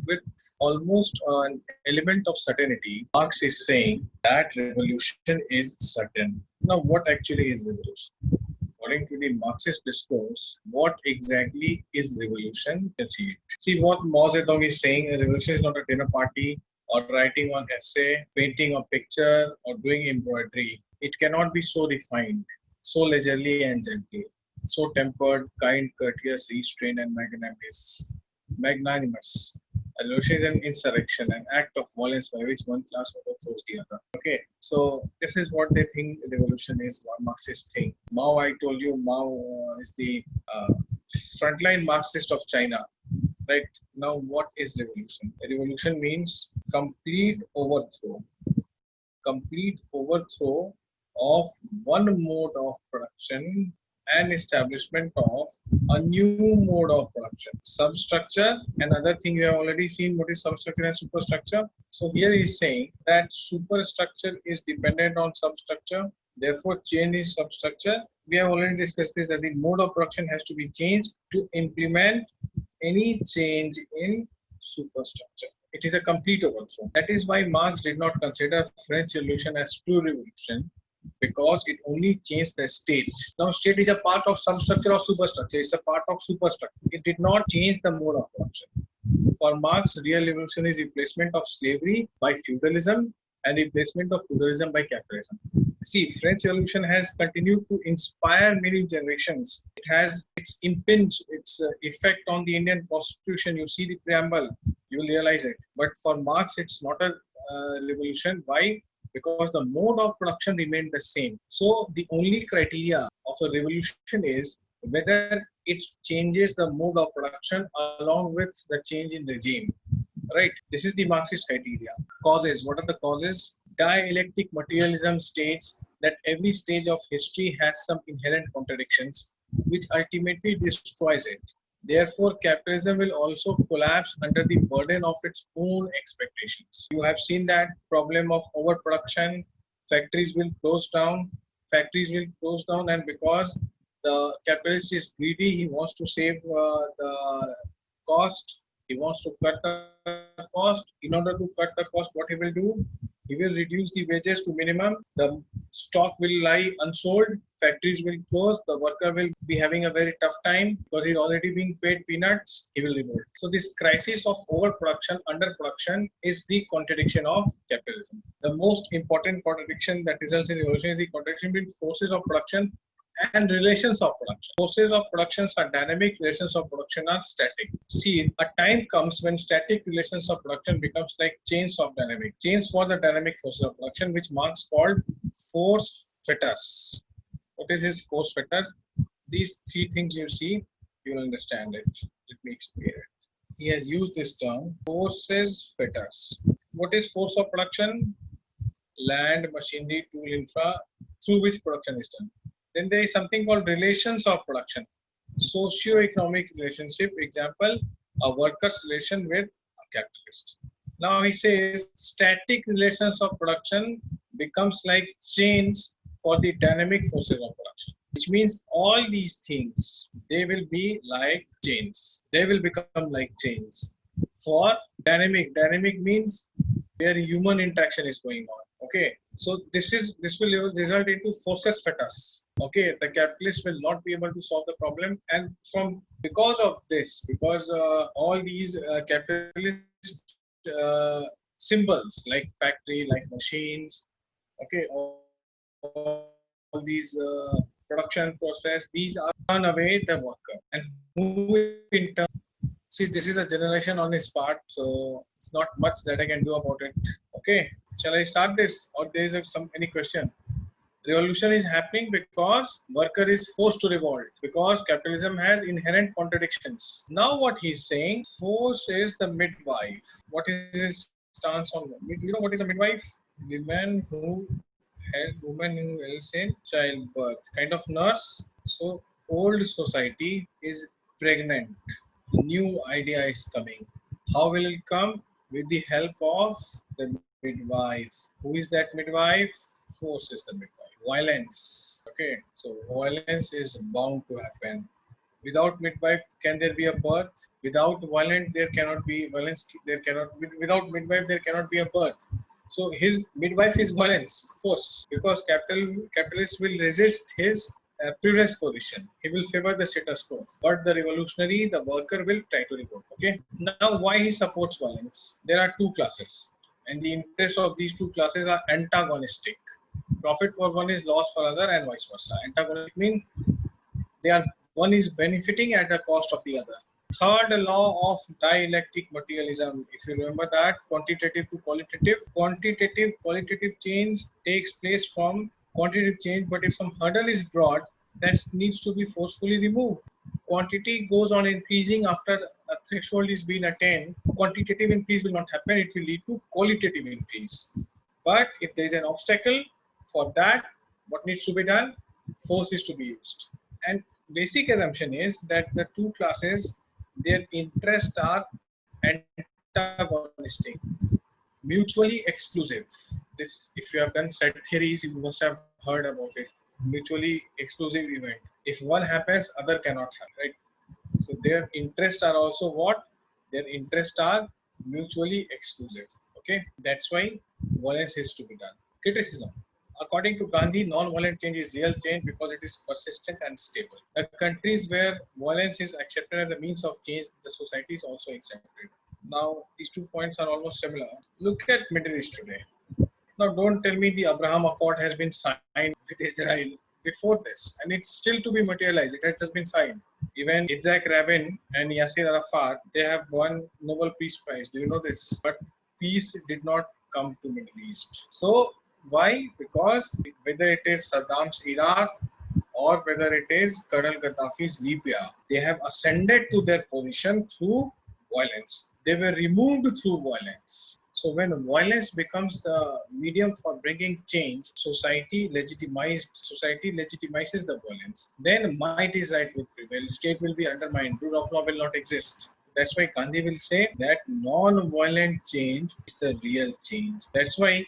with almost an element of certainty, Marx is saying that revolution is certain. Now, what actually is revolution? According to the Marxist discourse, what exactly is revolution? Let's see it. See what Mao Zedong is saying: a revolution is not a dinner party or writing one essay, painting a picture, or doing embroidery. It cannot be so refined, so leisurely and gentle, so tempered, kind, courteous, restrained, and magnanimous. A revolution is an insurrection, an act of violence by which one class overthrows the other. Okay, so this is what they think revolution is, what Marxists think. Mao, I told you, Mao is the frontline Marxist of China. Right now, what is revolution? A revolution means complete overthrow of one mode of production and establishment of a new mode of production. Substructure, another thing we have already seen, what is substructure and superstructure. So here he is saying that superstructure is dependent on substructure, therefore change is substructure. We have already discussed this, that the mode of production has to be changed to implement any change in superstructure. It is a complete overthrow. That is why Marx did not consider French Revolution as true revolution, because it only changed the state. Now, state is a part of substructure or superstructure. It's a part of superstructure. It did not change the mode of production. For Marx, real revolution is replacement of slavery by feudalism and replacement of feudalism by capitalism. See, French Revolution has continued to inspire many generations. It has its effect on the Indian Constitution. You see the preamble, you will realize it. But for Marx, it's not a revolution. Why? Because the mode of production remained the same. So the only criteria of a revolution is whether it changes the mode of production along with the change in regime. Right? This is the Marxist criteria. Causes. What are the causes? Dialectic materialism states that every stage of history has some inherent contradictions which ultimately destroys it. Therefore, capitalism will also collapse under the burden of its own expectations. You have seen that problem of overproduction. Factories will close down. And because the capitalist is greedy, he wants to save the cost. He wants to cut the cost. In order to cut the cost, what he will do? He will reduce the wages to minimum. The stock will lie unsold. Factories will close. The worker will be having a very tough time because he's already being paid peanuts. He will revolt. So this crisis of overproduction, underproduction is the contradiction of capitalism. The most important contradiction that results in revolution is the contradiction between forces of production and relations of production. Forces of production are dynamic, relations of production are static. See, a time comes when static relations of production becomes like chains of dynamic. Chains for the dynamic forces of production, which Marx called force fetters. What is his force fetter? These three things you see, you will understand it. Let me explain it. He has used this term, forces fetters. What is force of production? Land, machinery, tool, infra, through which production is done. Then there is something called relations of production. Socio-economic relationship, example, a worker's relation with a capitalist. Now he says static relations of production becomes like chains for the dynamic forces of production, which means all these things, they will be like chains. They will become like chains. For dynamic, dynamic means where human interaction is going on. Okay, so this will result into forces fetters. Okay, the capitalist will not be able to solve the problem, and because of this, because all these capitalist symbols like factory, like machines, okay, all these production process, these are turn away the worker, and who in turn. See, this is a generation on his part, so it's not much that I can do about it. Okay, shall I start this, or there is any question? Revolution is happening because worker is forced to revolt, because capitalism has inherent contradictions. Now what he's saying, force is the midwife. What is his stance on that? You know what is a midwife? Women who helps in childbirth, kind of nurse. So old society is pregnant. A new idea is coming. How will it come? With the help of the midwife. Who is that midwife? Force is the midwife. Violence. Okay, so violence is bound to happen. Without midwife, can there be a birth? Without violence, there cannot be violence. There cannot. Without midwife, there cannot be a birth. So his midwife is violence, force, because capitalist will resist his previous position. He will favor the status quo. But the revolutionary, the worker will try to revolt. Okay. Now, why he supports violence? There are two classes, and the interests of these two classes are antagonistic. Profit for one is loss for other, and vice versa. Antagonistic means they are one is benefiting at the cost of the other. Third law of dialectic materialism, if you remember that, quantitative to qualitative change takes place from quantitative change, but if some hurdle is brought, that needs to be forcefully removed. Quantity goes on increasing after a threshold is being attained. Quantitative increase will not happen, it will lead to qualitative increase. But if there is an obstacle for that, what needs to be done? Force is to be used. And basic assumption is that the two classes, their interests are antagonistic, mutually exclusive. This, if you have done set theories, you must have heard about it. Mutually exclusive event. If one happens, other cannot happen, right? So their interests are also what? Their interests are mutually exclusive. Okay, that's why violence is to be done. Criticism. According to Gandhi, non-violent change is real change because it is persistent and stable. The countries where violence is accepted as a means of change, the society is also accepted. Now, these 2 points are almost similar. Look at Middle East today. Now, don't tell me the Abraham Accord has been signed with Israel before this, and it's still to be materialized. It has just been signed. Even Yitzhak Rabin and Yasser Arafat, they have won Nobel Peace Prize. Do you know this? But peace did not come to Middle East. So, why? Because whether it is Saddam's Iraq or whether it is Colonel Gaddafi's Libya, they have ascended to their position through violence. They were removed through violence. So when violence becomes the medium for bringing change, society legitimizes the violence. Then might is right will prevail. State will be undermined. Rule of law will not exist. That's why Gandhi will say that non-violent change is the real change. That's why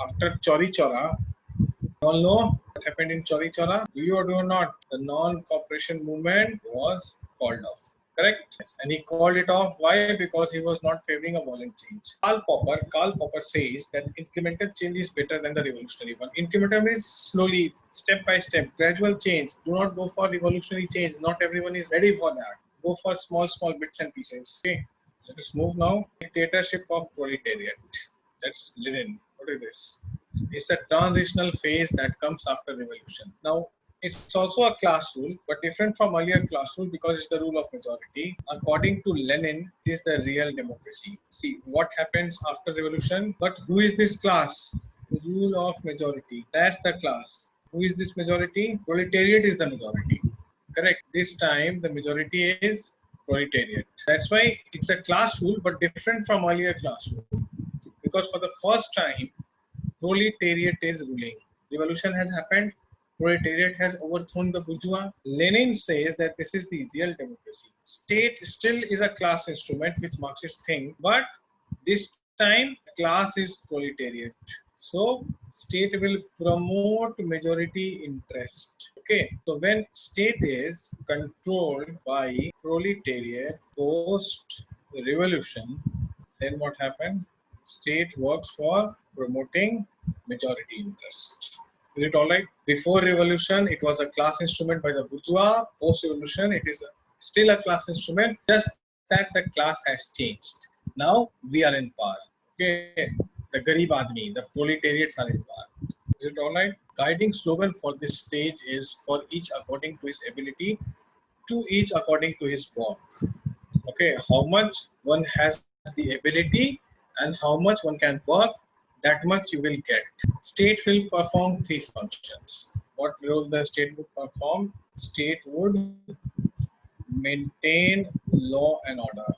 after Chauri Chaura, you all know what happened in Chauri Chaura? Do you or do you not? The non-cooperation movement was called off. Correct? Yes. And he called it off. Why? Because he was not favoring a violent change. Karl Popper says that incremental change is better than the revolutionary one. Incremental means slowly, step by step, gradual change. Do not go for revolutionary change. Not everyone is ready for that. Go for small bits and pieces. Okay. Let us move now. Dictatorship of proletariat. That's Lenin. What is this? It's a transitional phase that comes after revolution. Now, it's also a class rule, but different from earlier class rule because it's the rule of majority. According to Lenin, it is the real democracy. See what happens after revolution. But who is this class? The rule of majority. That's the class. Who is this majority? Proletariat is the majority. Correct. This time the majority is proletariat. That's why it's a class rule, but different from earlier class rule. Because for the first time, proletariat is ruling. Revolution has happened. Proletariat has overthrown the bourgeois. Lenin says that this is the real democracy. State still is a class instrument, which Marxists think, but this time class is proletariat. So state will promote majority interest. Okay, so when state is controlled by proletariat post revolution, then what happened? State works for promoting majority interest. Is it all right? Before revolution, it was a class instrument by the bourgeois. Post-revolution, it is still a class instrument, just that the class has changed. Now we are in power. Okay, the Garib Admi, the proletariats are in power. Is it all right? Guiding slogan for this stage is for each according to his ability, to each according to his work. Okay, how much one has the ability and how much one can work, that much you will get. State will perform three functions. What role the state would perform? State would maintain law and order,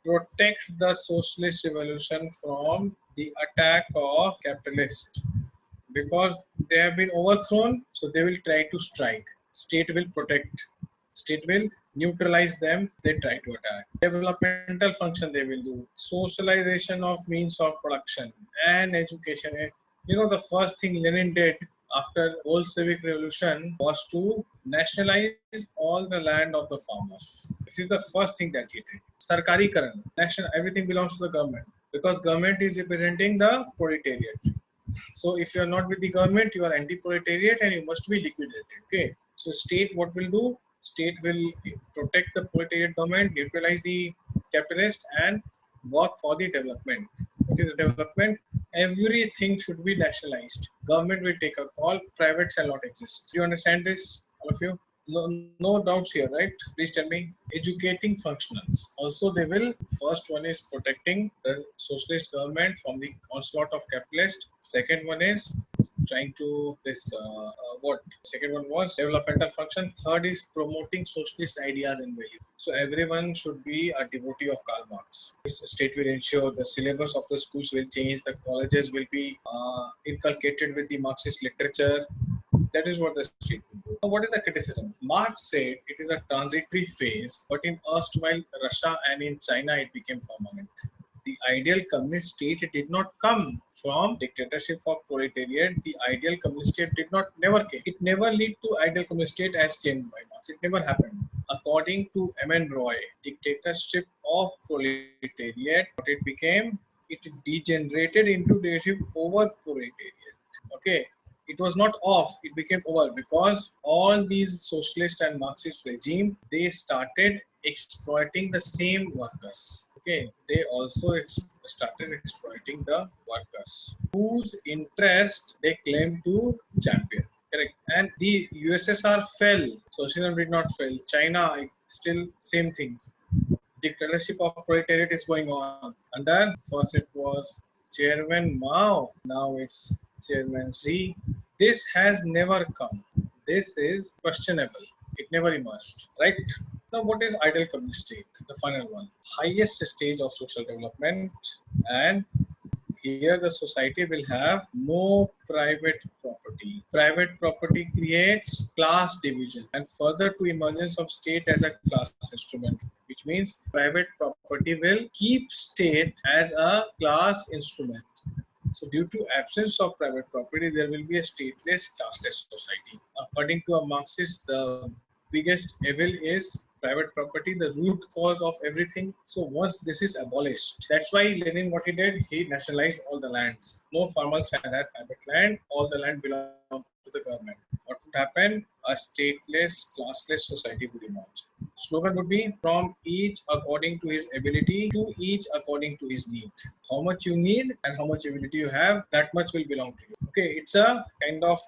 protect the socialist revolution from the attack of capitalists, because they have been overthrown, so they will try to strike. State will protect. State will neutralize them. They try to attack. Developmental function they will do. Socialization of means of production and education. You know, the first thing Lenin did after Bolshevik Revolution was to nationalize all the land of the farmers. This is the first thing that he did. Sarkari Karan, national, everything belongs to the government because government is representing the proletariat. So if you are not with the government, you are anti-proletariat and you must be liquidated. Okay. So state what will do? State will protect the proletariat government, neutralize the capitalist, and work for the development. What is the development? Everything should be nationalized. Government will take a call. Private shall not exist. Do you understand this, all of you? No doubts here, right? Please tell me. Educating functionaries. Also, they will. First one is protecting the socialist government from the onslaught of capitalist. Second one is trying to what second one was developmental function. Third is promoting socialist ideas and values. So everyone should be a devotee of Karl Marx. This state will ensure the syllabus of the schools will change, the colleges will be inculcated with the Marxist literature. That is what the state will do. Now, what is the criticism? Marx said it is a transitory phase, but in erstwhile Russia and in China it became permanent. The ideal communist state did not come from dictatorship of proletariat. The ideal communist state did not never came. It never lead to ideal communist state as claimed by Marx. It never happened. According to M.N. Roy, dictatorship of proletariat, what it became, it degenerated into dictatorship over proletariat. Okay. It was not off, it became over because all these socialist and Marxist regime, they started exploiting the same workers. Okay, they also started exploiting the workers whose interest they claim to champion. Correct. And the USSR fell, socialism did not fail. China still same things. Dictatorship of proletariat is going on. And then first it was Chairman Mao, now it's Chairman Xi. This has never come. This is questionable. It never emerged. Right? Now, what is ideal communist state? The final one. Highest stage of social development, and here the society will have no private property. Private property creates class division and further to emergence of state as a class instrument, which means private property will keep state as a class instrument. So due to absence of private property, there will be a stateless, classless society. According to a Marxist, the biggest evil is private property, the root cause of everything. So once this is abolished, that's why Lenin, what he did, he nationalized all the lands. No farmers had private land, all the land belonged to the government. What would happen? A stateless, classless society would emerge. Slogan would be from each according to his ability to each according to his need. How much you need and how much ability you have, that much will belong to you. Okay, it's a kind of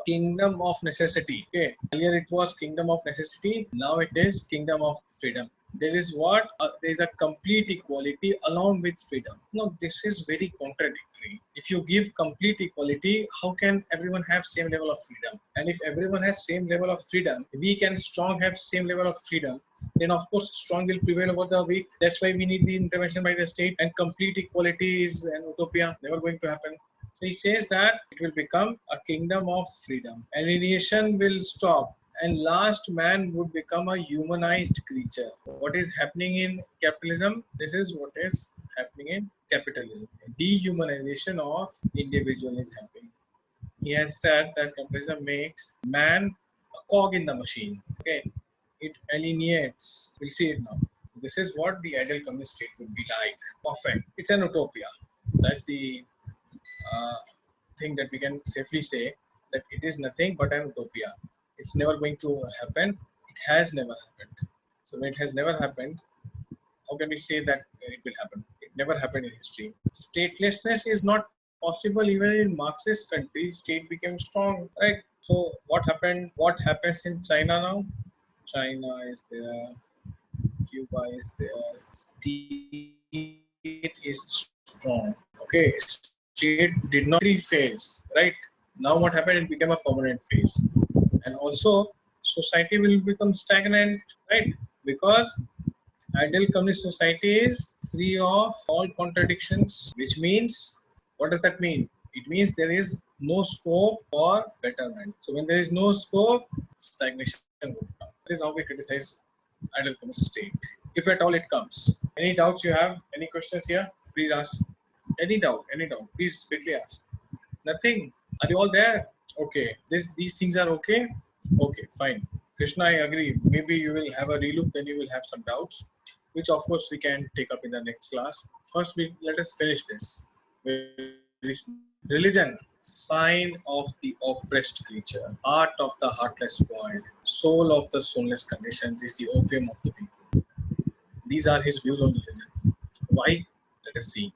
kingdom of necessity. Okay, earlier it was kingdom of necessity, now it is kingdom of freedom. There is what? There is a complete equality along with freedom. No, this is very contradictory. If you give complete equality, how can everyone have same level of freedom? And if everyone has same level of freedom, weak and strong have same level of freedom, then of course strong will prevail over the weak. That's why we need the intervention by the state, and complete equality is an utopia, never going to happen. So he says that it will become a kingdom of freedom. Alienation will stop, and last man would become a humanized creature. What is happening in capitalism? This is what is happening in capitalism. Dehumanization of individual is happening. He has said that capitalism makes man a cog in the machine. Okay, it alienates. We'll see it now. This is what the ideal communist state would be like. Perfect. It's an utopia. That's the thing that we can safely say, that it is nothing but an utopia. It's never going to happen. It has never happened. So when it has never happened, how can we say that it will happen? It never happened in history. Statelessness is not possible even in Marxist countries. State became strong, right? So what happened? What happens in China now? China is there. Cuba is there. State is strong. Okay, state did not phase, right? Now what happened? It became a permanent phase, and also society will become stagnant, right? Because ideal communist society is free of all contradictions, which means, what does that mean? It means there is no scope for betterment. So when there is no scope, stagnation would come. That is how we criticize ideal communist state, if at all it comes. Any doubts you have? Any questions here? Please ask. Any doubt, please quickly ask. Nothing. Are you all there? Okay, these things are okay. Okay, fine. Krishna, I agree. Maybe you will have a relook, then you will have some doubts, which of course we can take up in the next class. First, we let us finish this very small. Religion, sign of the oppressed creature, heart of the heartless void, soul of the soulless condition, is the opium of the people. These are his views on religion. Why? Let us see.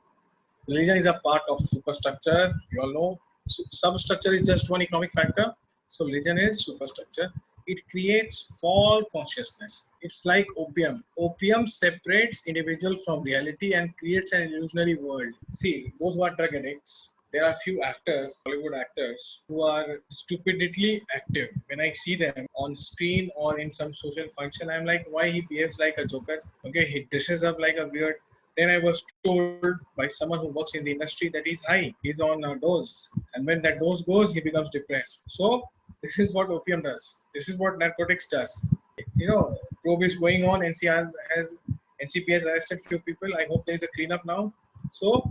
Religion is a part of superstructure. You all know substructure is just one economic factor. So religion is superstructure. It creates false consciousness. It's like opium. Opium separates individual from reality and creates an illusionary world. See, those who are drug addicts, there are few actors, Hollywood actors, who are stupidly active. When I see them on screen or in some social function, I'm like, why he behaves like a joker? Okay, he dresses up like a weird. Then I was told by someone who works in the industry that he's high, he's on a dose, and when that dose goes, he becomes depressed. So this is what opium does. This is what narcotics does. You know, probe is going on. NCP has arrested few people. I hope there is a cleanup now. So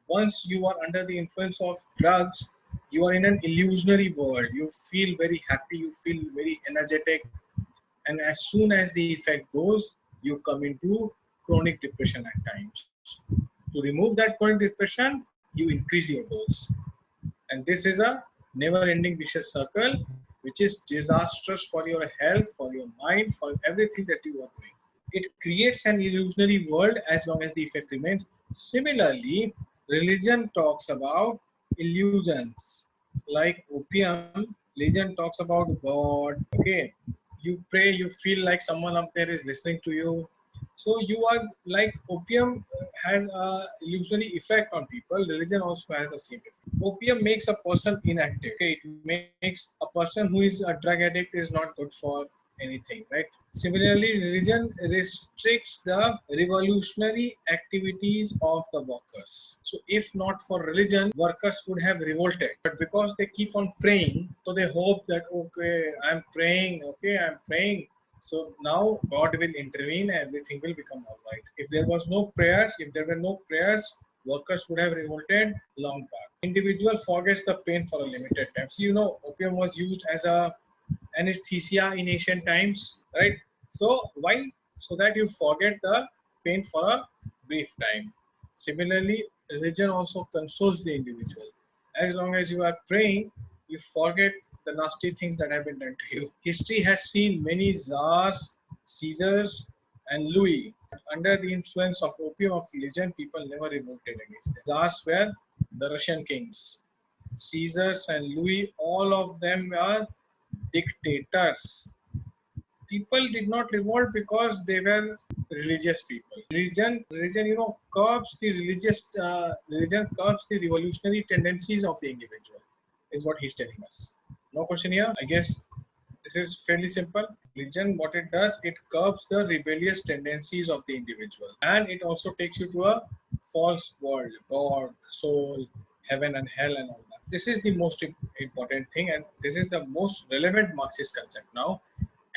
once you are under the influence of drugs, you are in an illusionary world. You feel very happy. You feel very energetic, and as soon as the effect goes, you come into chronic depression at times. To remove that chronic depression, you increase your dose. And this is a never ending vicious circle, which is disastrous for your health, for your mind, for everything that you are doing. It creates an illusionary world as long as the effect remains. Similarly, religion talks about illusions. Like opium, religion talks about God. Okay, you pray, you feel like someone up there is listening to you. So you are like opium has a illusionary effect on people. Religion also has the same effect. Opium makes a person inactive. Okay, it makes a person who is a drug addict is not good for anything, right? Similarly, religion restricts the revolutionary activities of the workers. So if not for religion, workers would have revolted. But because they keep on praying, so they hope that, okay, I'm praying. So now God will intervene and everything will become all right. If there was no prayers, if there were no prayers, workers would have revolted long back. Individual forgets the pain for a limited time. So you know, opium was used as a anesthesia in ancient times, right? So why? So that you forget the pain for a brief time. Similarly, religion also consoles the individual. As long as you are praying, you forget the nasty things that have been done to you. History has seen many czars, Caesars, and Louis. Under the influence of opium of religion, people never revolted against them. Czars were the Russian kings. Caesars and Louis, all of them are dictators. People did not revolt because they were religious people. Religion, curbs the religion curbs the revolutionary tendencies of the individual. Is what he's telling us. No question here. I guess this is fairly simple. Religion, what it does, it curbs the rebellious tendencies of the individual, and it also takes you to a false world, God, soul, heaven, and hell, and all that. This is the most important thing, and this is the most relevant Marxist concept now.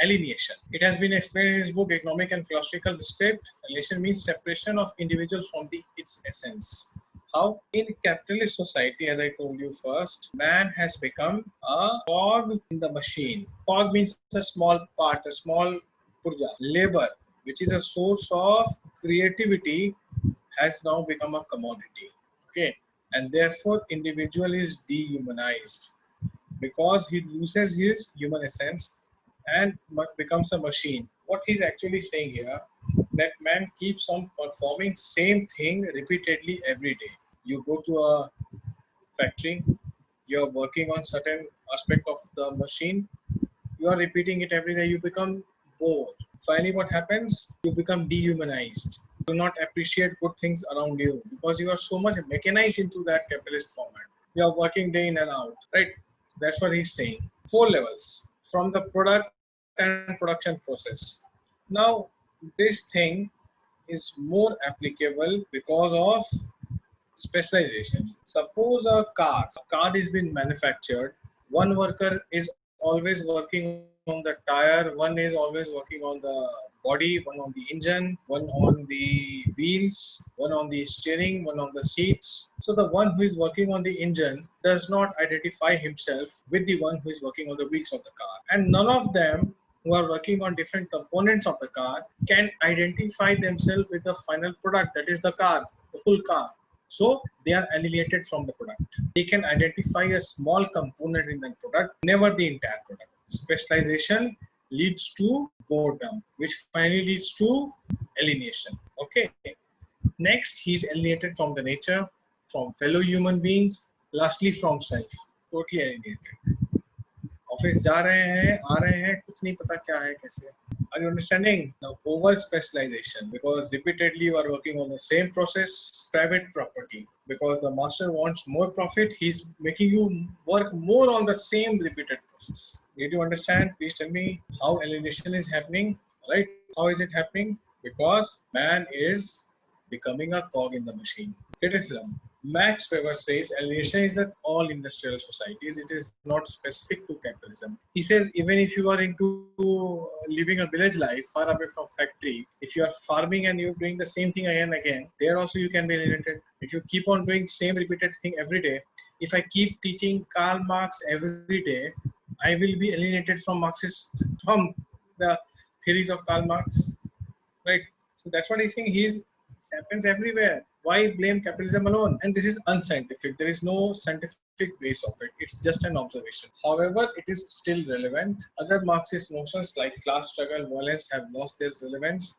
Alienation. It has been explained in his book Economic and Philosophical Script. Alienation means separation of individual from its essence. How? In capitalist society, as I told you first, man has become a cog in the machine. Cog means a small part, a small purja. Labor, which is a source of creativity, has now become a commodity. Okay, and therefore individual is dehumanized because he loses his human essence and becomes a machine. What he's actually saying here, that man keeps on performing same thing repeatedly every day. You go to a factory, you're working on certain aspect of the machine, you are repeating it every day, you become bored. Finally, what happens? You become dehumanized. You do not appreciate good things around you because you are so much mechanized into that capitalist format. You are working day in and out, right? That's what he's saying. Four levels from the product and production process. Now, this thing is more applicable because of specialization. Suppose a car is being manufactured. One worker is always working on the on the tire, one is always working on the body, one on the engine, one on the wheels, one on the steering, one on the seats. So the one who is working on the engine does not identify himself with the one who is working on the wheels of the car. And none of them who are working on different components of the car can identify themselves with the final product, that is the car, the full car. So they are alienated from the product. They can identify a small component in the product, never the entire product. Specialization leads to boredom, which finally leads to alienation. Okay. Next, he is alienated from the nature, from fellow human beings, lastly from self. Totally alienated. Office जा रहे हैं, आ रहे हैं, कुछ नहीं पता क्या है कैसे. Are you understanding? Now, over specialization, because repeatedly you are working on the same process. Private property, because the master wants more profit, he's making you work more on the same repeated process. Did you understand? Please tell me how alienation is happening. Right? How is it happening? Because man is becoming a cog in the machine. Criticism. Max Weber says alienation is at all industrial societies. It is not specific to capitalism. He says even if you are into living a village life far away from factory, if you are farming and you're doing the same thing again and again, there also you can be alienated. If you keep on doing same repeated thing every day, if I keep teaching Karl Marx every day, I will be alienated from from the theories of Karl Marx, right? So that's what he's saying. It happens everywhere. Why blame capitalism alone? And this is unscientific. There is no scientific base of it. It's just an observation. However, it is still relevant. Other Marxist notions like class struggle, violence have lost their relevance.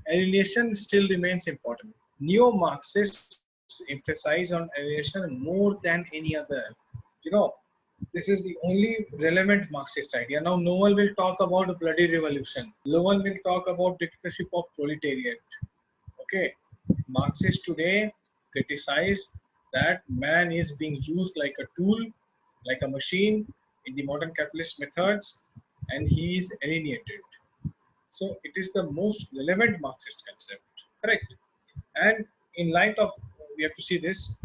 Alienation still remains important. Neo-Marxists emphasize on alienation more than any other. You know, this is the only relevant Marxist idea. Now, no one will talk about a bloody revolution. No one will talk about dictatorship of proletariat. Okay, Marxists today criticize that man is being used like a tool, like a machine in the modern capitalist methods, and he is alienated. So it is the most relevant Marxist concept, correct? And in light of, we have to see this,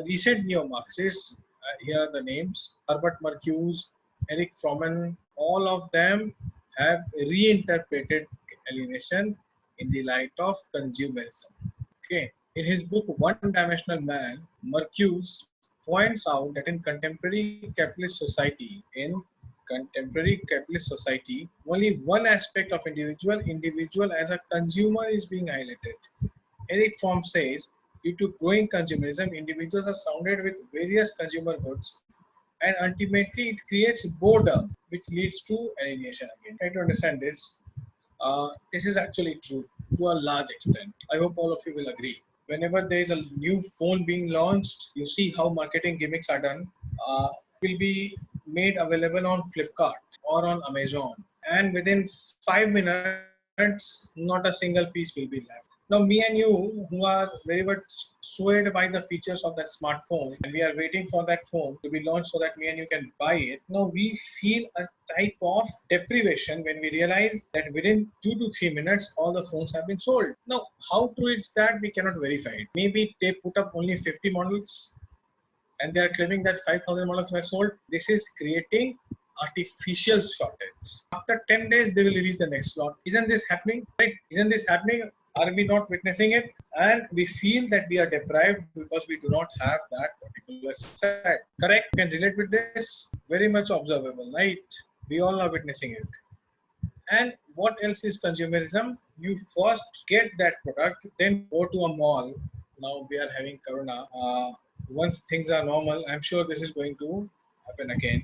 recent neo-Marxists, here are the names, Herbert Marcuse, Eric Fromm, all of them have reinterpreted alienation in the light of consumerism. Okay. In his book One Dimensional Man, Marcuse points out that in contemporary capitalist society, only one aspect of individual as a consumer is being highlighted. Eric Fromm says, due to growing consumerism, individuals are surrounded with various consumer goods, and ultimately it creates boredom, which leads to alienation again. Try to understand this. This is actually true to a large extent. I hope all of you will agree. Whenever there is a new phone being launched, you see how marketing gimmicks are done. Will be made available on Flipkart or on Amazon, and within 5 minutes, not a single piece will be left. Now, me and you, who are very much swayed by the features of that smartphone, and we are waiting for that phone to be launched so that me and you can buy it. Now, we feel a type of deprivation when we realize that within 2 to 3 minutes, all the phones have been sold. Now, how true is that? We cannot verify it. Maybe they put up only 50 models and they are claiming that 5,000 models were sold. This is creating artificial shortage. After 10 days, they will release the next lot. Isn't this happening? Right? Isn't this happening? Are we not witnessing it? And we feel that we are deprived because we do not have that particular set. Correct? You can relate with this. Very much observable, right? We all are witnessing it. And what else is consumerism? You first get that product, then go to a mall. Now we are having Corona. Once things are normal, I'm sure this is going to happen again.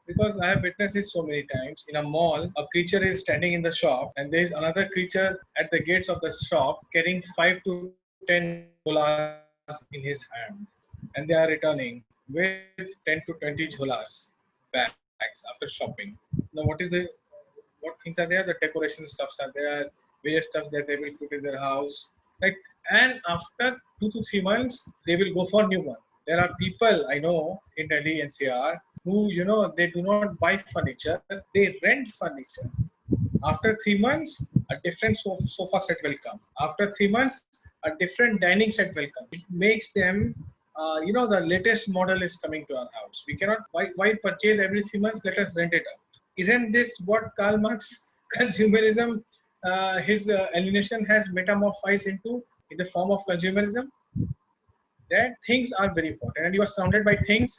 Because I have witnessed it so many times. In a mall, a creature is standing in the shop and there is another creature at the gates of the shop carrying 5 to 10 jholas in his hand. And they are returning with 10 to 20 jholas bags after shopping. Now what things are there? The decoration stuffs are there, various stuff that they will put in their house. Right? And after 2 to 3 months, they will go for new one. There are people I know in Delhi NCR who, they do not buy furniture, they rent furniture. After 3 months, a different sofa set will come. After 3 months, a different dining set will come. It makes them, the latest model is coming to our house. We cannot, why purchase every 3 months? Let us rent it out. Isn't this what Karl Marx consumerism, his alienation has metamorphosed into in the form of consumerism? That things are very important and you are surrounded by things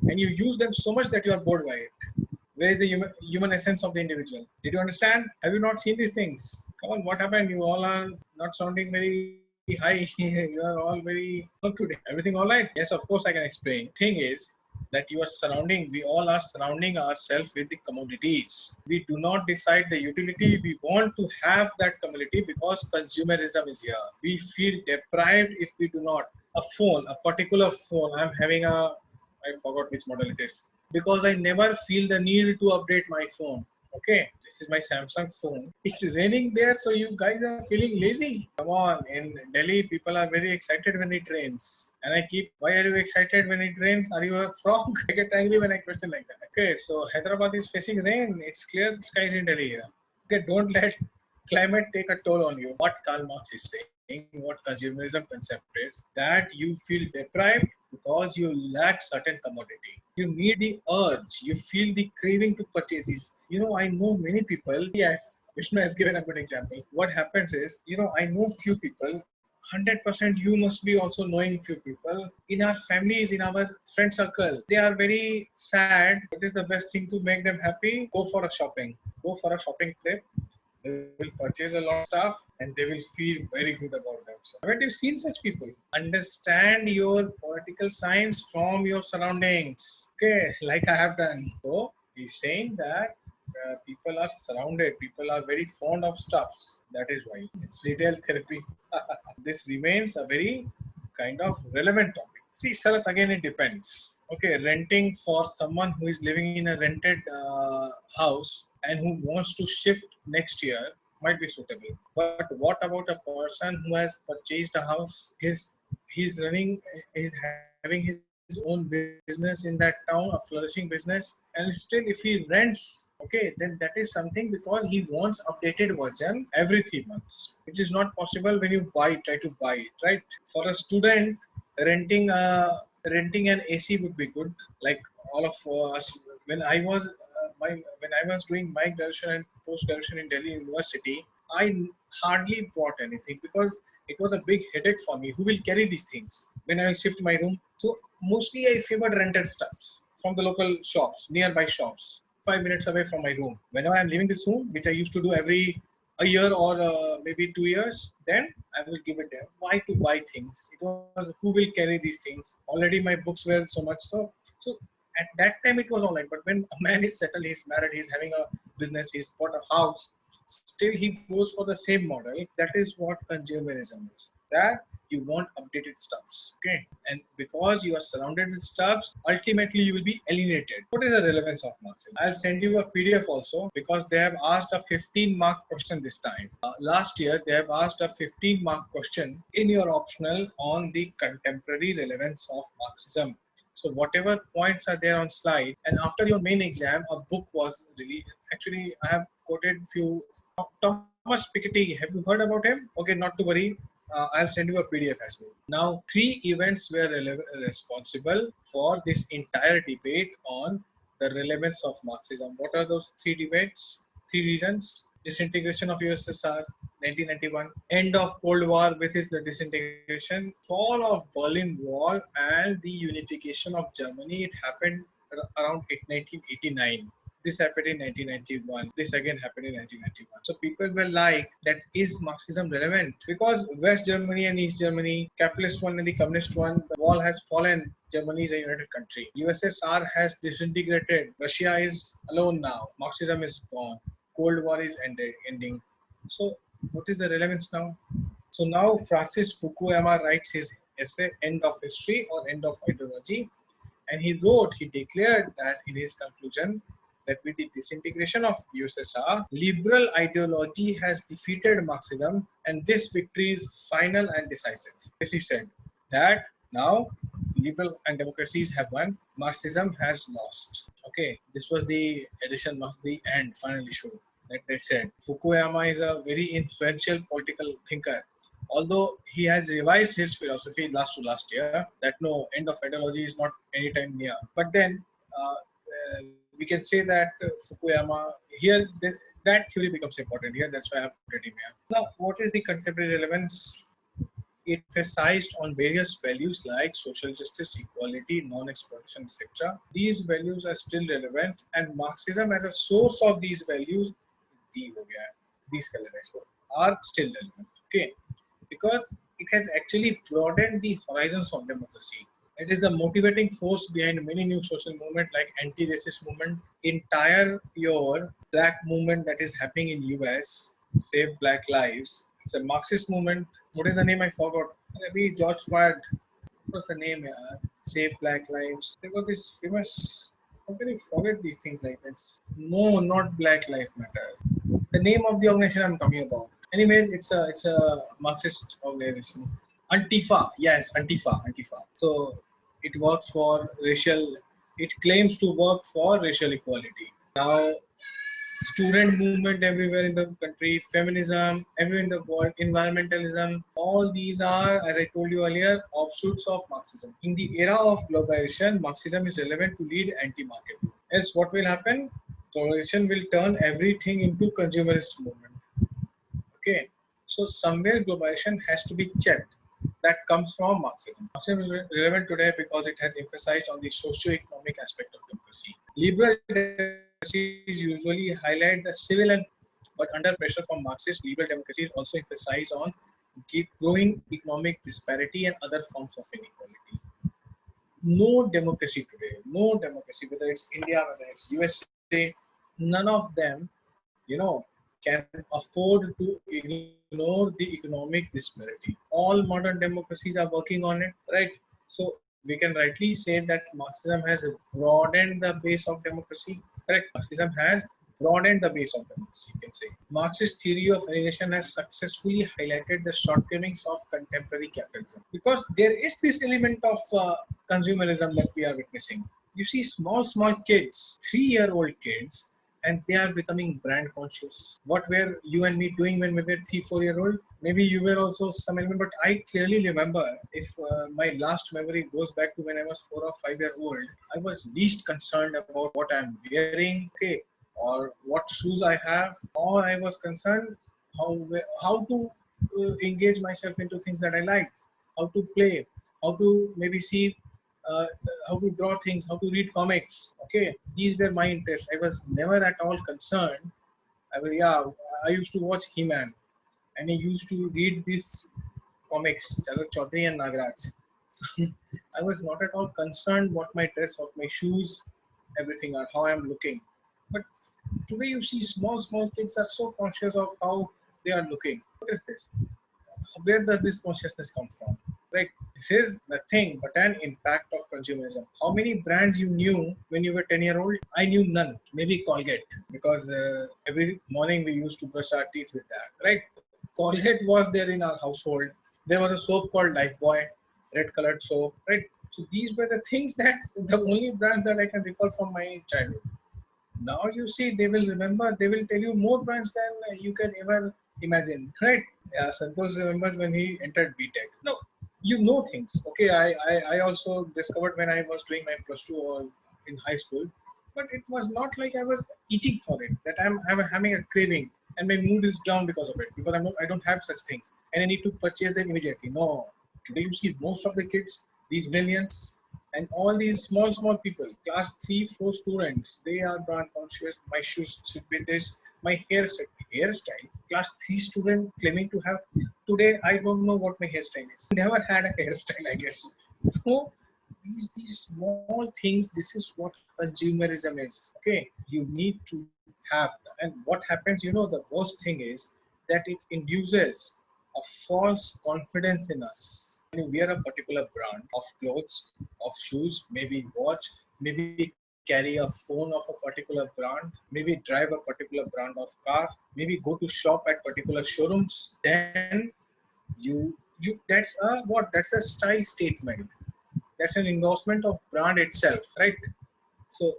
and you use them so much that you are bored by it. Where is the human essence of the individual? Did you understand? Have you not seen these things? Come on, what happened? You all are not sounding very high. You are all very low today. Everything all right? Yes, of course I can explain. Thing is that you are surrounding, we all are surrounding ourselves with the commodities. We do not decide the utility. We want to have that commodity because consumerism is here. We feel deprived if we do not. A phone, a particular phone, I'm having a, I forgot which model it is, because I never feel the need to update my phone. Okay, this is my Samsung phone. It's raining there, so you guys are feeling lazy. Come on, in Delhi, people are very excited when it rains. And I keep, why are you excited when it rains? Are you a frog? I get angry when I question like that. Okay, so Hyderabad is facing rain. It's clear skies in Delhi here. Okay, don't let climate take a toll on you. What Karl Marx is saying, what consumerism concept is, that you feel deprived because you lack certain commodity. You need the urge, you feel the craving to purchase these. You know, I know many people, yes, Vishnu has given a good example. What happens is, you know, I know few people, 100% you must be also knowing few people in our families, in our friend circle. They are very sad. What is the best thing to make them happy? Go for a shopping. Go for a shopping trip. They will purchase a lot of stuff and they will feel very good about themselves. Haven't you seen such people? Understand your political science from your surroundings. Okay, like I have done. So he's saying that people are surrounded, people are very fond of stuffs. That is why it's retail therapy. This remains a very kind of relevant topic. See, Sarath, again, it depends. Okay, renting for someone who is living in a rented house and who wants to shift next year might be suitable. But what about a person who has purchased a house? He's running, he's having his own business in that town, a flourishing business, and still if he rents, okay, then that is something because he wants updated version every 3 months, which is not possible when you try to buy it, right? For a student, renting renting an AC would be good. Like all of us, when I was when I was doing my graduation and post graduation in Delhi University, I hardly bought anything because it was a big headache for me. Who will carry these things when I will shift my room? So mostly I favored rented stuffs from the local shops, nearby shops, 5 minutes away from my room. Whenever I'm leaving this room, which I used to do every a year or maybe 2 years, then I will give it there. Why to buy things? It was who will carry these things? Already my books were so much so at that time it was all right. But when a man is settled, he's married, he's having a business, he's bought a house, still he goes for the same model. That is what consumerism is. That you want updated stuffs. Okay. And because you are surrounded with stuffs, ultimately you will be alienated. What is the relevance of Marxism? I'll send you a PDF also because they have asked a 15-mark question this time. Last year, they have asked a 15-mark question in your optional on the contemporary relevance of Marxism. So whatever points are there on slide, and after your main exam, a book was released. Actually, I have quoted few. Thomas Piketty, have you heard about him? Okay, not to worry. I'll send you a PDF as well. Now, 3 events were responsible for this entire debate on the relevance of Marxism. What are those 3 debates? 3 reasons: disintegration of USSR, 1991, end of Cold War, which is the disintegration, fall of Berlin Wall, and the unification of Germany. It happened around 1989. This happened in 1991. This again happened in 1991. So people were like, that is Marxism relevant? Because West Germany and East Germany, capitalist one and the communist one, the wall has fallen. Germany is a united country. USSR has disintegrated. Russia is alone now. Marxism is gone. Cold War is ending. So what is the relevance now? So now Francis Fukuyama writes his essay, End of History or End of Ideology. And he declared that in his conclusion, that with the disintegration of USSR, liberal ideology has defeated Marxism, and this victory is final and decisive. This he said, that now liberal and democracies have won, Marxism has lost. Okay, this was the edition of the end, final issue that they said. Fukuyama is a very influential political thinker. Although he has revised his philosophy last year, that no, end of ideology is not anytime near. But then we can say that Fukuyama here that theory becomes important here. That's why I have put it in here. Now, what is the contemporary relevance? It emphasized on various values like social justice, equality, non-exploitation, etc. These values are still relevant, and Marxism as a source of these values, these are still relevant. Okay, because it has actually broadened the horizons of democracy. It is the motivating force behind many new social movements like anti-racist movement, entire your black movement that is happening in US, Save Black Lives. It's a Marxist movement. What is the name? I forgot. Maybe George Floyd. What's the name? Save Black Lives. There was this famous. How can you forget these things like this? No, not Black Lives Matter. The name of the organization I'm talking about. Anyways, it's a Marxist organization. Antifa, yes, Antifa. So it works for racial. It claims to work for racial equality. Now, student movement everywhere in the country, feminism, everywhere in the world, environmentalism, all these are, as I told you earlier, offshoots of Marxism. In the era of globalization, Marxism is relevant to lead anti-market. Else, what will happen? Globalization will turn everything into consumerist movement. Okay, so somewhere globalization has to be checked. That comes from Marxism. Marxism is relevant today because it has emphasized on the socio-economic aspect of democracy. Liberal democracies usually highlight the civil and but under pressure from Marxist liberal democracies also emphasize on growing economic disparity and other forms of inequality. No democracy today, no democracy, whether it's India, whether it's USA, none of them, you know, can afford to ignore the economic disparity. All modern democracies are working on it, right? So we can rightly say that Marxism has broadened the base of democracy. Correct. Marxism has broadened the base of democracy, you can say. Marxist theory of alienation has successfully highlighted the shortcomings of contemporary capitalism because there is this element of consumerism that we are witnessing. You see small kids, 3-year-old kids, and they are becoming brand conscious. What were you and me doing when we were 3-4-year-old? Maybe you were also some element, but I clearly remember, if my last memory goes back to when I was 4 or 5 year old, I was least concerned about what I'm wearing, okay, or what shoes I have. Or I was concerned how to engage myself into things that I like, how to play, how to maybe see uh, how to draw things, how to read comics. Okay, these were my interests. I was never at all concerned. I used to watch He-Man, and I used to read these comics, Charak Chaudhary and Nagraj. So I was not at all concerned what my dress, what my shoes, everything are, how I'm looking. But today you see small kids are so conscious of how they are looking. What is this? Where does this consciousness come from? Right? This is nothing but an impact of consumerism. How many brands you knew when you were 10-year-old? I knew none. Maybe Colgate, because every morning we used to brush our teeth with that. Right? Colgate was there in our household. There was a soap called Lifebuoy, red colored soap. Right? So these were the things that the only brands that I can recall from my childhood. Now you see, they will remember, they will tell you more brands than you can ever imagine, right? Yeah, Santosh remembers when he entered BTech. No, you know things. Okay, I also discovered when I was doing my plus two or in high school, but it was not like I was itching for it. That I'm having a craving and my mood is down because of it, because I don't have such things and I need to purchase them immediately. No, today you see most of the kids, these millions, and all these small people, class 3 4 students, they are brand conscious. My shoes should be this, my hairstyle, class 3 student claiming to have. Today I don't know what my hairstyle is. Never had a hairstyle, I guess. So these small things, this is what consumerism is. Okay, you need to have that. And what happens, the worst thing is that it induces a false confidence in us. When you wear a particular brand of clothes, of shoes, maybe watch, maybe carry a phone of a particular brand, maybe drive a particular brand of car, maybe go to shop at particular showrooms, then you that's a what? That's a style statement. That's an endorsement of brand itself, right? So,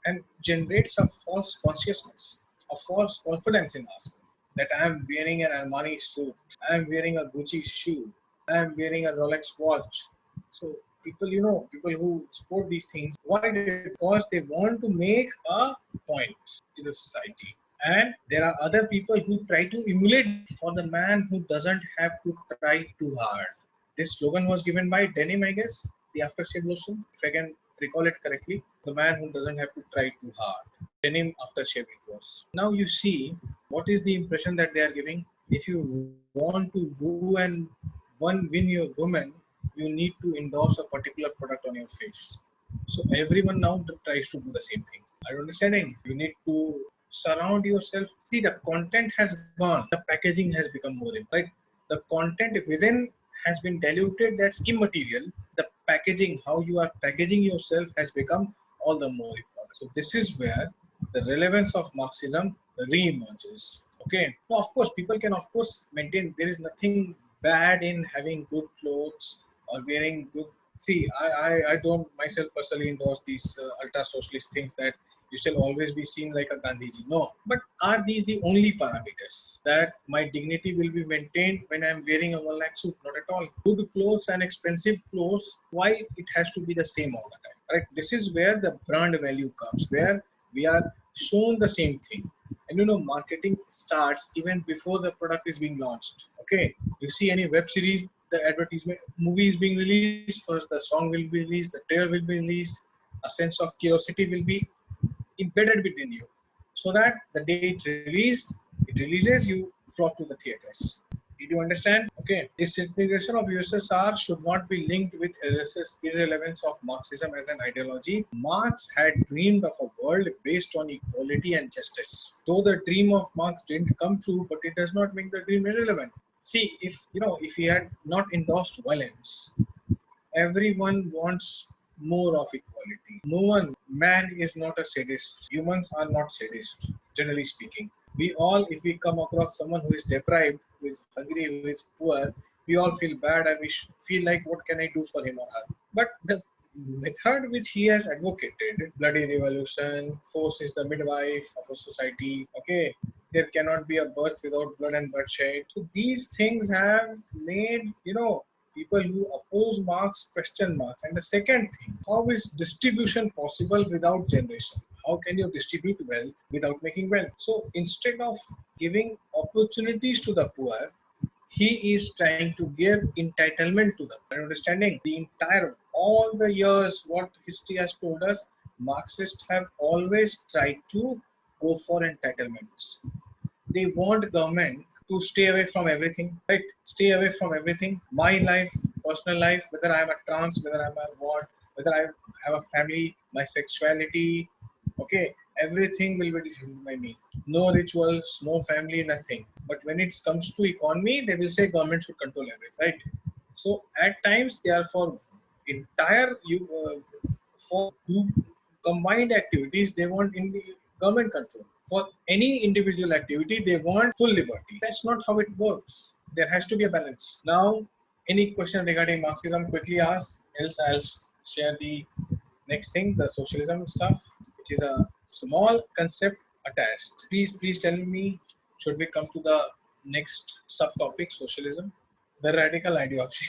and generates a false consciousness, a false confidence in us that I am wearing an Armani suit, I am wearing a Gucci shoe, I am wearing a Rolex watch. So people, people who support these things, why? Because they want to make a point to the society. And there are other people who try to emulate for the man who doesn't have to try too hard. This slogan was given by Denim, I guess, the aftershave lotion, if I can recall it correctly. The man who doesn't have to try too hard. Denim aftershave it was. Now you see what is the impression that they are giving. If you want to woo and win your woman, you need to endorse a particular product on your face. So everyone now tries to do the same thing. Are you understanding? You need to surround yourself. See, the content has gone. The packaging has become more important, right? The content within has been diluted. That's immaterial. The packaging, how you are packaging yourself, has become all the more important. So this is where the relevance of Marxism re-emerges. Okay. Now, of course, people can, of course, maintain there is nothing bad in having good clothes or wearing good. See, I don't myself personally endorse these ultra socialist things that you shall always be seen like a Gandhiji. No, but are these the only parameters that my dignity will be maintained when I'm wearing a 1 lakh suit? Not at all. Good clothes and expensive clothes, why it has to be the same all the time? Right? This is where the brand value comes, where we are shown the same thing. And marketing starts even before the product is being launched. Okay, you see any web series, the advertisement movie is being released first, the song will be released, the trailer will be released, a sense of curiosity will be embedded within you, so that the day it releases, you flock to the theaters. Did you understand? Okay, this integration of USSR should not be linked with irrelevance of Marxism as an ideology. Marx had dreamed of a world based on equality and justice. Though the dream of Marx didn't come true, but it does not make the dream irrelevant. See, if he had not endorsed violence, everyone wants more of equality. No one, man is not a sadist. Humans are not sadists, generally speaking. We all, if we come across someone who is deprived, who is hungry, who is poor, we all feel bad and we feel like, what can I do for him or her? But the method which he has advocated, bloody revolution, force is the midwife of a society, okay, there cannot be a birth without blood and bloodshed. So these things have made, people who oppose Marx question Marx. And the second thing, how is distribution possible without generation? How can you distribute wealth without making wealth? So instead of giving opportunities to the poor, he is trying to give entitlement to them. Understanding the entire, all the years, what history has told us, Marxists have always tried to go for entitlements. They want government to stay away from everything, right? Stay away from everything. My life, personal life, whether I am a trans, whether I am a what, whether I have a family, my sexuality, okay, everything will be decided by me. No rituals, no family, nothing. But when it comes to economy, they will say government should control everything, right? So at times they are for entire for combined activities, they want in government control. For any individual activity, they want full liberty. That's not how it works. There has to be a balance. Now, any question regarding Marxism, quickly ask, else I'll share the next thing, the socialism stuff, which is a small concept attached. Please tell me, should we come to the next subtopic, socialism? The radical ideology.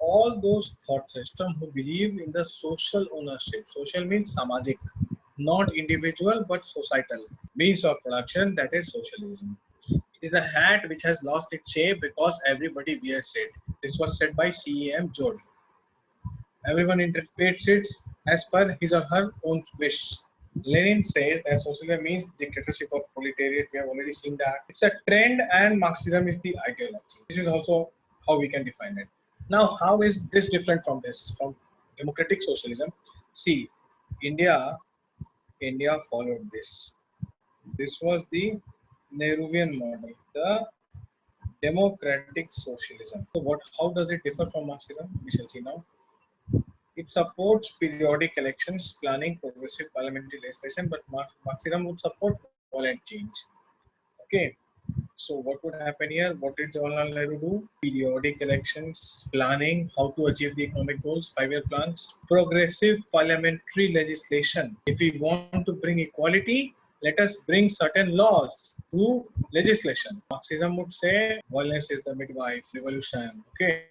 All those thought systems who believe in the social ownership. Social means samajik, not individual but societal means of production, that is socialism. It is a hat which has lost its shape because everybody wears it. This was said by CEM Jod. Everyone interprets it as per his or her own wish. Lenin says that socialism means dictatorship of proletariat. We have already seen that. It's a trend and Marxism is the ideology. This is also how we can define it. Now, how is this different from this, from democratic socialism? See, India followed this. This was the Nehruvian model, the democratic socialism. So how does it differ from Marxism? We shall see now. It supports periodic elections, planning, progressive parliamentary legislation, but Marxism would support violent change. Okay, so what would happen here? What did Jawaharlal Nehru do? Periodic elections, planning, how to achieve the economic goals, 5-year plans, progressive parliamentary legislation. If we want to bring equality, let us bring certain laws through legislation. Marxism would say violence is the midwife, revolution. Okay.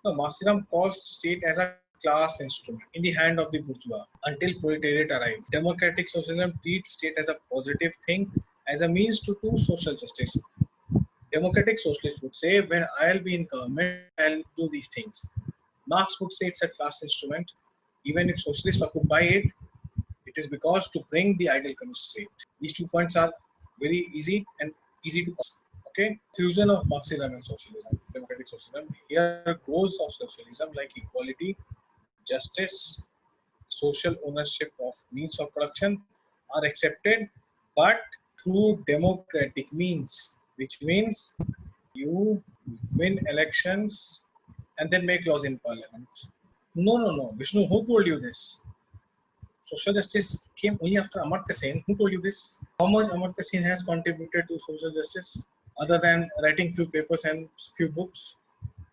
So Marxism calls state as a class instrument in the hand of the bourgeois until proletariat arrived. Democratic socialism treats state as a positive thing, as a means to do social justice. Democratic socialists would say, when I'll be in government, I'll do these things. Marx would say it's a class instrument. Even if socialists occupy it, it is because to bring the ideal communist state. These 2 points are very easy to pass. Okay, fusion of Marxism and socialism, democratic socialism. Here, goals of socialism like equality, justice, social ownership of means of production are accepted, but through democratic means, which means you win elections and then make laws in parliament. No. Vishnu, who told you this? Social justice came only after Amartya Sen. Who told you this? How much Amartya Sen has contributed to social justice other than writing few papers and few books?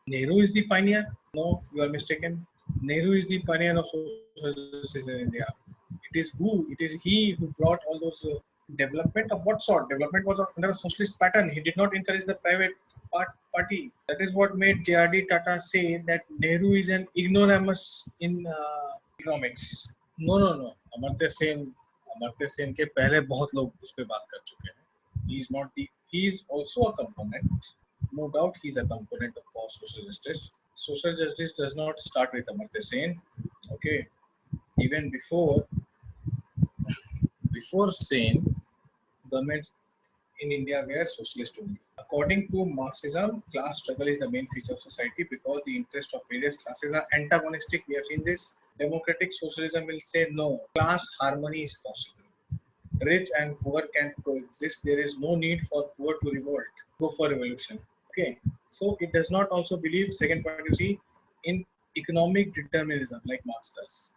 Nehru is the pioneer. No, you are mistaken. Nehru is the pioneer of social justice in India. It is who? It is he who brought all those development of what sort? Development was under a socialist pattern. He did not encourage the private party. That is what made J.R.D. Tata say that Nehru is an ignoramus in economics. No. Amartya Sen के पहले बहुत लोग इस पे बात कर चुके हैं. He is also a component. No doubt he is a component of social justice. Social justice does not start with Amartya Sen. Okay. Even before Sen, governments in India were socialist only. According to Marxism, class struggle is the main feature of society because the interests of various classes are antagonistic. We have seen this. Democratic socialism will say no, class harmony is possible. Rich and poor can coexist. There is no need for poor to revolt, go for revolution. Okay, so it does not also believe, second point you see, in economic determinism like Marx does.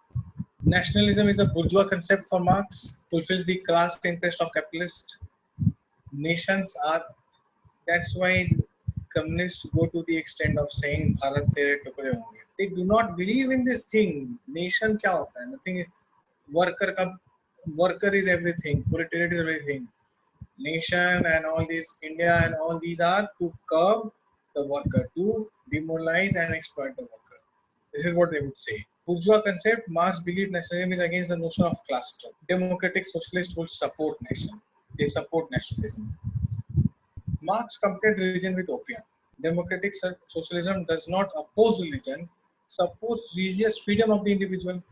Nationalism is a bourgeois concept for Marx, fulfills the class interest of capitalists. Nations are, that's why communists go to the extent of saying Bharat tere tukde honge. They do not believe in this thing. Nation kya hota hai? Nothing. Worker is everything. Proletariat is everything. Nation and all this, India and all these are to curb the worker, to demoralize and exploit the worker. This is what they would say. Bourgeois concept, Marx believes nationalism is against the notion of class struggle. Democratic socialists will support nation. They support nationalism. Marx compared religion with opium. Democratic socialism does not oppose religion, supports religious freedom of the individual.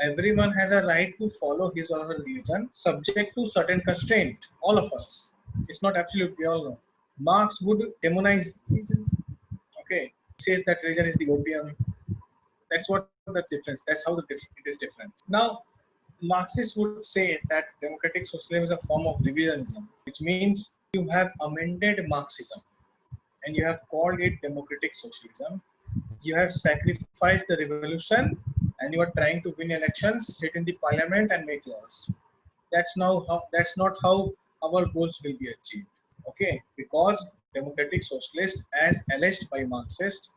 Everyone has a right to follow his or her religion, subject to certain constraint. All of us. It's not absolute, we all know. Marx would demonize religion. Okay. He says that religion is the opium. That's what the difference. That's how it is different. Now, Marxists would say that democratic socialism is a form of revisionism, which means you have amended Marxism and you have called it democratic socialism. You have sacrificed the revolution and you are trying to win elections, sit in the parliament and make laws. That's not how our goals will be achieved. Okay, because democratic socialists, as alleged by Marxists,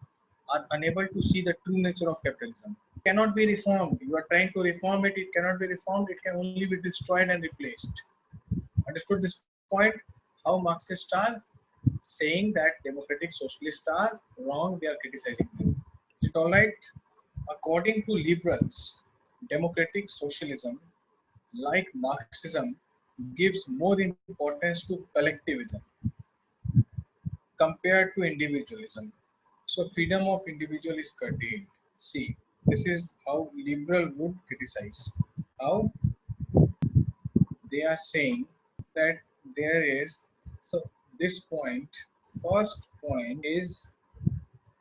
are unable to see the true nature of capitalism. It cannot be reformed. You are trying to reform it, it cannot be reformed, it can only be destroyed and replaced. Understood this point? How Marxists are saying that democratic socialists are wrong, they are criticizing them. Is it alright? According to liberals, democratic socialism, like Marxism, gives more importance to collectivism compared to individualism. So freedom of individual is curtailed. See, this is how liberal would criticize. How they are saying that there is, so this point, first point is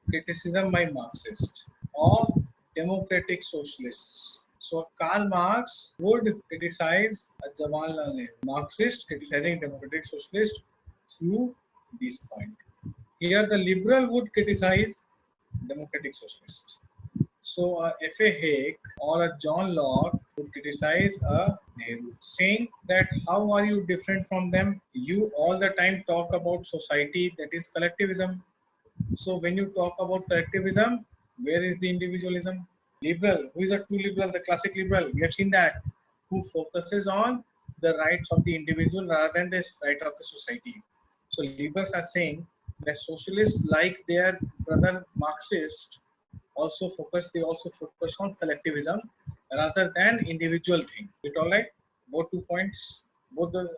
criticism by Marxists of democratic socialists. So Karl Marx would criticize Jawaharlal Nehru. Marxists criticizing democratic socialists through this point. Here the liberal would criticize democratic socialists. So a F.A. Hayek or a John Locke would criticize a Nehru, saying that how are you different from them? You all the time talk about society, that is collectivism. So when you talk about collectivism, where is the individualism? Liberal, who is a true liberal, the classic liberal, we have seen that, who focuses on the rights of the individual rather than the right of the society. So liberals are saying that socialists, like their brother Marxist, they also focus on collectivism rather than individual thing. Is it all right? Both 2 points, both the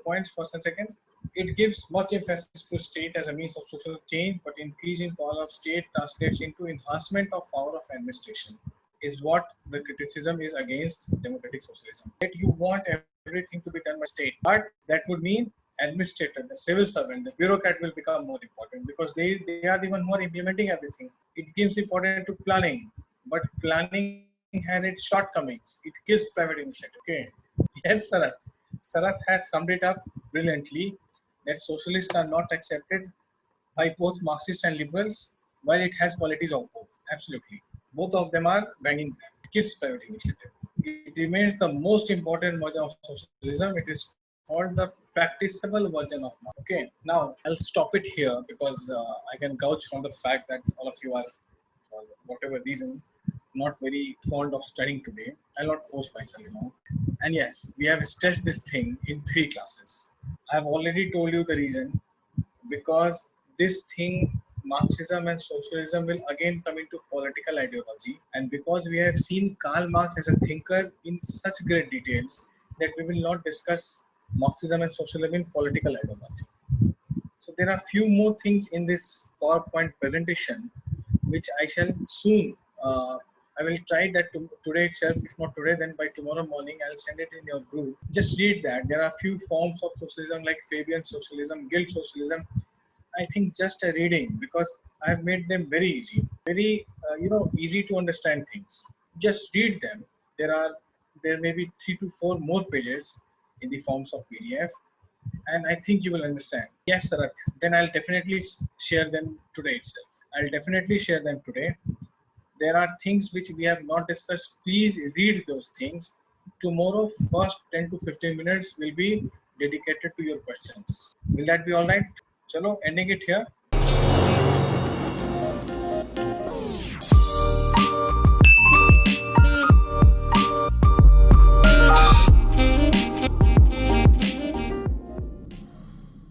points first and second. It gives much emphasis to state as a means of social change, but increase in power of state translates into enhancement of power of administration. Is what the criticism is against democratic socialism. That you want everything to be done by state, but that would mean administrator, the civil servant, the bureaucrat will become more important because they are the one who are implementing everything. It gives importance to planning, but planning has its shortcomings. It kills private initiative. Okay. Yes, Sarath. Sarath has summed it up brilliantly that socialists are not accepted by both Marxists and liberals, while it has qualities of both. Absolutely. Both of them are banging them. It kills private initiative. It remains the most important version of socialism. It is called the practicable version of Marx. Okay, now I'll stop it here because I can gauge from the fact that all of you are, for whatever reason, not very fond of studying today. I'll not force myself now. And yes, we have stressed this thing in 3 classes. I have already told you the reason, because this thing, Marxism and socialism, will again come into political ideology, and because we have seen Karl Marx as a thinker in such great details that we will not discuss Marxism and socialism in political ideology. So there are few more things in this PowerPoint presentation which I shall soon I will try that today itself. If not today, then by tomorrow morning I'll send it in your group. Just read that. There are few forms of socialism like Fabian socialism, Guild socialism. I think just a reading, because I've made them very easy, very easy to understand things. Just read them. There may be 3 to 4 more pages in the forms of PDF, and I think you will understand. Yes, Sarath. Then I'll definitely share them today itself. I'll definitely share them today. There are things which we have not discussed. Please read those things. Tomorrow, first 10 to 15 minutes will be dedicated to your questions. Will that be all right? Chalo, ending it here.